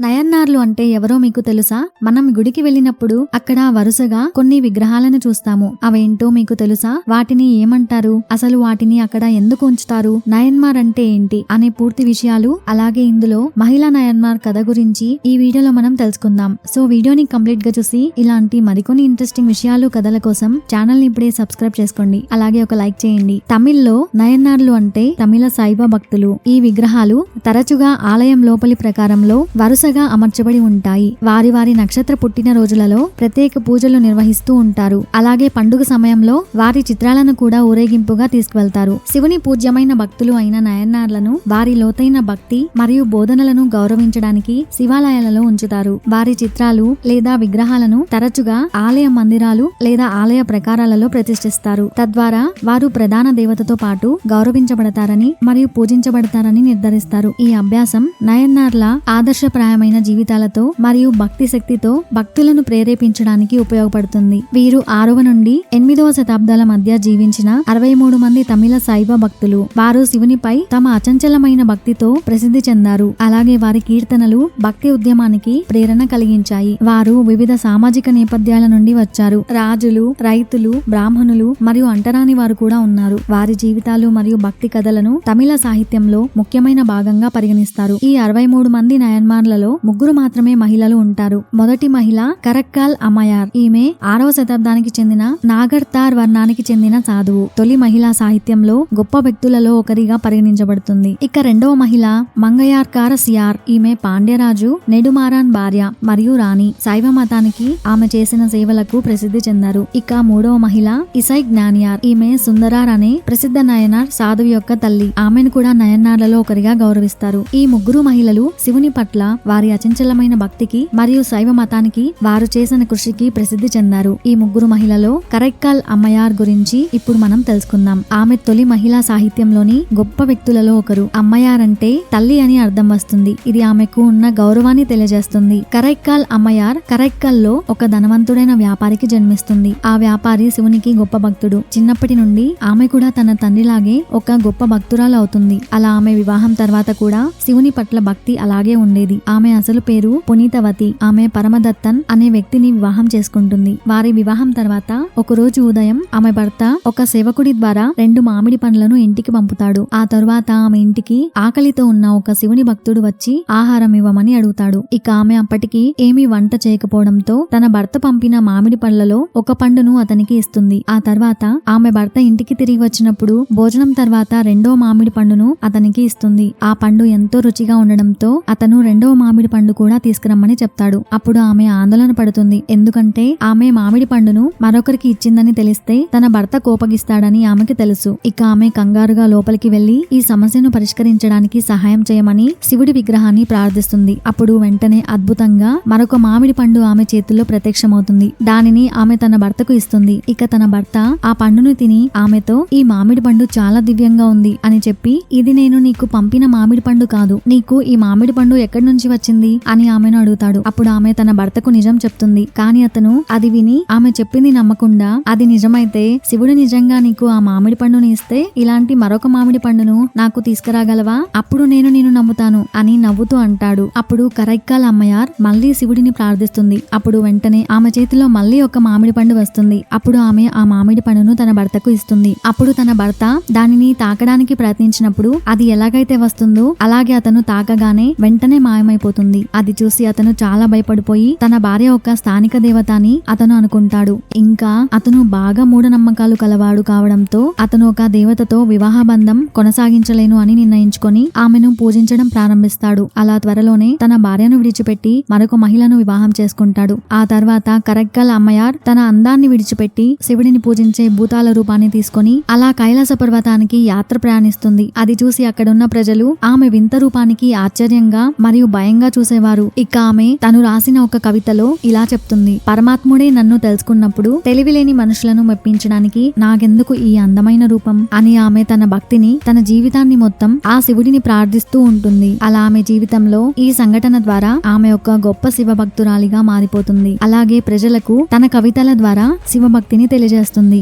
నయన్నార్లు అంటే ఎవరో మీకు తెలుసా? మనం గుడికి వెళ్ళినప్పుడు అక్కడ వరుసగా కొన్ని విగ్రహాలను చూస్తాము. అవేంటో మీకు తెలుసా? వాటిని ఏమంటారు? అసలు వాటిని అక్కడ ఎందుకు ఉంచుతారు? నయన్మార్ అంటే ఏంటి అనే పూర్తి విషయాలు, అలాగే ఇందులో మహిళా నయన్మార్ కథ గురించి ఈ వీడియోలో మనం తెలుసుకుందాం. సో వీడియోని కంప్లీట్ గా చూసి ఇలాంటి మరికొన్ని ఇంట్రెస్టింగ్ విషయాలు, కథల కోసం ఛానల్ ని ఇప్పుడే సబ్స్క్రైబ్ చేసుకోండి. అలాగే ఒక లైక్ చేయండి. తమిళ్లో నయన్నార్లు అంటే తమిళ శైవ భక్తులు. ఈ విగ్రహాలు తరచుగా ఆలయం లోపలి ప్రకారంలో వరుసగా అమర్చబడి ఉంటాయి. వారి వారి నక్షత్ర పుట్టిన రోజులలో ప్రత్యేక పూజలు నిర్వహిస్తూ ఉంటారు. అలాగే పండుగ సమయంలో వారి చిత్రాలను కూడా ఊరేగింపుగా తీసుకువెళ్తారు. శివుని పూజ్యమైన భక్తులు అయిన నయన్నార్లను వారి లోతైన భక్తి మరియు బోధనలను గౌరవించడానికి శివాలయాలలో ఉంచుతారు. వారి చిత్రాలు లేదా విగ్రహాలను తరచుగా ఆలయ మందిరాలు లేదా ఆలయ ప్రకారాలలో ప్రతిష్ఠిస్తారు. తద్వారా వారు ప్రధాన దేవతతో పాటు గౌరవించబడతారని మరియు పూజించబడతారని నిర్ధారిస్తారు. ఈ అభ్యాసం నయన్నార్ల ఆదర్శప్రాయమైన జీవితాలతో మరియు భక్తి శక్తితో భక్తులను ప్రేరేపించడానికి ఉపయోగపడుతుంది. వీరు 6వ నుండి 8వ శతాబ్దాల మధ్య జీవించిన 63 మంది తమిళ శైవ భక్తులు. వారు శివునిపై తమ అచంచలమైన భక్తితో ప్రసిద్ధి చెందారు. అలాగే వారి కీర్తనలు భక్తి ఉద్యమానికి ప్రేరణ కలిగించాయి. వారు వివిధ సామాజిక నేపథ్యాల నుండి వచ్చారు. రాజులు, రైతులు, బ్రాహ్మణులు మరియు అంటరాని వారు కూడా ఉన్నారు. వారి జీవితాలు మరియు భక్తి కథలను తమిళ సాహిత్యంలో ముఖ్యమైన భాగంగా పరిగణిస్తారు. ఈ 63 మంది నయన్మార్లలో 3 మాత్రమే మహిళలు ఉంటారు. మొదటి మహిళ కరక్కాల్ అమ్మయార్. ఈమె 6వ శతాబ్దానికి చెందిన నాగర్తార్ వర్ణానికి చెందిన సాధువు. తొలి మహిళా సాహిత్యంలో గొప్ప వ్యక్తులలో ఒకరిగా పరిగణించబడుతుంది. ఇక రెండవ మహిళ మంగయార్కార సియార్. ఈమె పాండ్యరాజు నెడుమారాన్ భార్య మరియు రాణి. శైవ మతానికి ఆమె చేసిన సేవలకు ప్రసిద్ధి చెందారు. ఇక మూడవ మహిళ ఇసై జ్ఞానియార్. ఈమె సుందరార్ అనే ప్రసిద్ధ నయనార్ సాధువు యొక్క తల్లి. ఆమెను కూడా నయన్నార్లలో ఒకరిగా గౌరవిస్తారు. ఈ 3 మహిళలు శివుని పట్ల వారి అచంచలమైన భక్తికి మరియు శైవ మతానికి వారు చేసిన కృషికి ప్రసిద్ధి చెందారు. ఈ 3 మహిళలో కరైక్కల్ అమ్మయార్ గురించి ఇప్పుడు మనం తెలుసుకుందాం. ఆమె తొలి మహిళా సాహిత్యంలోని గొప్ప వ్యక్తులలో ఒకరు. అమ్మయార్ అంటే తల్లి అని అర్థం వస్తుంది. ఇది ఆమెకు ఉన్న గౌరవాన్ని తెలియజేస్తుంది. కరైక్కల్ అమ్మయార్ కరైక్కల్లో ఒక ధనవంతుడైన వ్యాపారికి జన్మిస్తుంది. ఆ వ్యాపారి శివునికి గొప్ప భక్తుడు. చిన్నప్పటి నుండి ఆమె కూడా తన తండ్రిలాగే ఒక గొప్ప భక్తురాలు అవుతుంది. అలా ఆమె వివాహం తర్వాత కూడా శివుని పట్ల భక్తి అలాగే ఉండేది. ఆమె అసలు పేరు పునీతవతి. ఆమె పరమదత్తన్ అనే వ్యక్తిని వివాహం చేసుకుంటుంది. వారి వివాహం తర్వాత ఒక రోజు ఉదయం ఆమె భర్త ఒక సేవకుడి ద్వారా 2 మామిడి పండ్లను ఇంటికి పంపుతాడు. ఆ తరువాత ఆమె ఇంటికి ఆకలితో ఉన్న ఒక శివుని భక్తుడు వచ్చి ఆహారం ఇవ్వమని అడుగుతాడు. ఇక ఆమె అప్పటికి ఏమీ వంట చేయకపోవడంతో తన భర్త పంపిన మామిడి పండ్లలో ఒక పండును అతనికి ఇస్తుంది. ఆ తర్వాత ఆమె భర్త ఇంటికి తిరిగి వచ్చినప్పుడు భోజనం తర్వాత 2వ మామిడి పండును అతనికి ఇస్తుంది. ఆ పండు ఎంతో రుచిగా ఉండడంతో అతను 2వ మామిడి పండు కూడా తీసుకురమ్మని చెప్తాడు. అప్పుడు ఆమె ఆందోళన పడుతుంది. ఎందుకంటే ఆమె మామిడి పండును మరొకరికి ఇచ్చిందని తెలిస్తే తన భర్త కోపగిస్తాడని ఆమెకి తెలుసు. ఇక ఆమె కంగారుగా లోపలికి వెళ్లి ఈ సమస్యను పరిష్కరించడానికి సహాయం చేయమని శివుడి విగ్రహాన్ని ప్రార్థిస్తుంది. అప్పుడు వెంటనే అద్భుతంగా మరొక మామిడి పండు ఆమె చేతుల్లో ప్రత్యక్షమవుతుంది. దానిని ఆమె తన భర్తకు ఇస్తుంది. ఇక తన భర్త ఆ పండును తిని ఆమెతో ఈ మామిడి పండు చాలా దివ్యంగా ఉంది అని చెప్పి, ఇది నేను నీకు పంపిన మామిడి పండు కాదు, నీకు ఈ మామిడి పండు ఎక్కడి నుంచి వచ్చింది అని ఆమెను అడుగుతాడు. అప్పుడు ఆమె తన భర్తకు నిజం చెప్తుంది. కానీ అతను అది విని ఆమె చెప్పింది నమ్మకుండా, అది నిజమైతే శివుడు నిజంగా నీకు ఆ మామిడి పండుని ఇస్తే ఇలాంటి మరొక మామిడి పండును నాకు తీసుకురాగలవా? అప్పుడు నేను నిన్ను నమ్ముతాను అని నవ్వుతూ అంటాడు. అప్పుడు కరైక్కల్ అమ్మయార్ మళ్లీ శివుడిని ప్రార్థిస్తుంది. అప్పుడు వెంటనే ఆమె చేతిలో మళ్లీ ఒక మామిడి పండు వస్తుంది. అప్పుడు ఆమె ఆ మామిడి పండును తన భర్తకు ఇస్తుంది. అప్పుడు తన భర్త దానిని తాకడానికి ప్రయత్నించినప్పుడు అది ఎలాగైతే వస్తుందో అలాగే అతను తాకగానే వెంటనే మాయమైపోతుంది. అది చూసి అతను చాలా భయపడిపోయి తన భార్య ఒక స్థానిక దేవత అని అతను అనుకుంటాడు. ఇంకా అతను బాగా మూఢనమ్మకాలు కలవాడు కావడంతో అతను ఒక దేవతతో వివాహ బంధం కొనసాగించలేను అని నిర్ణయించుకొని ఆమెను పూజించడం ప్రారంభిస్తాడు. అలా త్వరలోనే తన భార్యను విడిచిపెట్టి మరొక మహిళను వివాహం చేసుకుంటాడు. ఆ తర్వాత కరైక్కల్ అమ్మయార్ తన అందాన్ని విడిచిపెట్టి శివుడిని పూజించే భూతాల రూపాన్ని తీసుకొని అలా కైలాస పర్వతానికి యాత్ర ప్రయాణిస్తుంది. అది చూసి అక్కడున్న ప్రజలు ఆమె వింత రూపానికి ఆశ్చర్యంగా మరియు భయంగా చూసేవారు. ఇక ఆమె తను రాసిన ఒక కవితలో ఇలా చెప్తుంది: పరమాత్ముడే నన్ను తెలుసుకున్నప్పుడు తెలివిలేని మనుషులను మెప్పించడానికి నాకెందుకు ఈ అందమైన రూపం అని ఆమె తన భక్తిని, తన జీవితాన్ని మొత్తం ఆ శివుడిని ప్రార్థిస్తూ ఉంటుంది. అలా ఆమె జీవితంలో ఈ సంఘటన ద్వారా ఆమె ఒక గొప్ప శివభక్తురాలిగా మారిపోతుంది. అలాగే ప్రజలకు తన కవితల ద్వారా శివభక్తిని తెలియజేస్తుంది.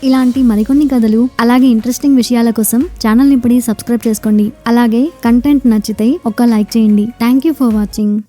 ఇలాంటి మరికొన్ని కథలు, అలాగే ఇంట్రెస్టింగ్ విషయాల కోసం ఛానల్ని ఇప్పుడే సబ్స్క్రైబ్ చేసుకోండి. అలాగే కంటెంట్ నచ్చితే ఒక లైక్ చేయండి. Thank you for watching.